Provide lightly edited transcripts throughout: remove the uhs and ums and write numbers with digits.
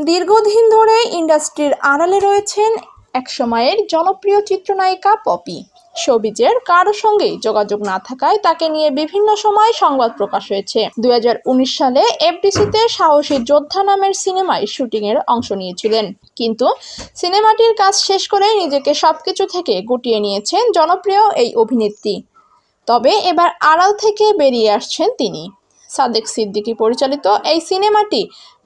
দীর্ঘদিন ধরে ইন্ডাস্ট্রির আড়ালে রয়েছেন একসময়ের জনপ্রিয় চিত্রনায়িকা পপি। শোবিজের কারো সঙ্গেই যোগাযোগ না থাকায় তাকে নিয়ে বিভিন্ন সময় সংবাদ প্রকাশ হয়েছে। 2019 সালে এফডিসিতে সাহসী যোদ্ধা নামের সিনেমায় শুটিংয়ের অংশ নিয়েছিলেন, কিন্তু সিনেমাটির কাজ শেষ করে নিজেকে সবকিছু থেকে গুটিয়ে নিয়েছেন জনপ্রিয় এই অভিনেত্রী। তবে এবার আড়াল থেকে বেরিয়ে আসছেন তিনি। সাদেক সিদ্দিকী পরিচালিত এই সিনেমাটি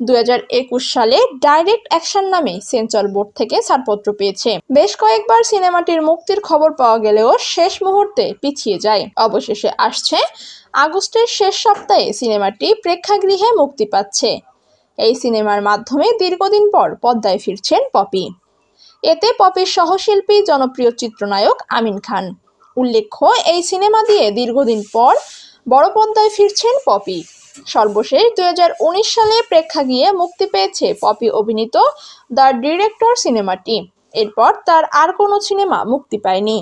2021 সালে ডাইরেক্ট অ্যাকশন নামে সেন্সর বোর্ড থেকে ছাড়পত্র পেয়েছে। বেশ কয়েকবার সিনেমাটির মুক্তির খবর পাওয়া গেলেও শেষ মুহূর্তে পিছিয়ে যায়। অবশেষে আসছে আগস্টের শেষ সপ্তাহে সিনেমাটি প্রেক্ষাগৃহে মুক্তি পাচ্ছে। এই সিনেমার মাধ্যমে দীর্ঘদিন পর পর্দায় ফিরছেন পপি। এতে পপির সহশিল্পী জনপ্রিয় চিত্রনায়ক আমিন খান। উল্লেখ্য, এই সিনেমা দিয়ে দীর্ঘদিন পর বড় পর্দায় ফিরছেন পপি। সর্বশেষ 2019 সালে প্রেক্ষাগৃহে মুক্তি পেয়েছে পপি অভিনীত দ্য ডিরেক্টর সিনেমাটি। এরপর তার আর কোনো সিনেমা মুক্তি পায়নি।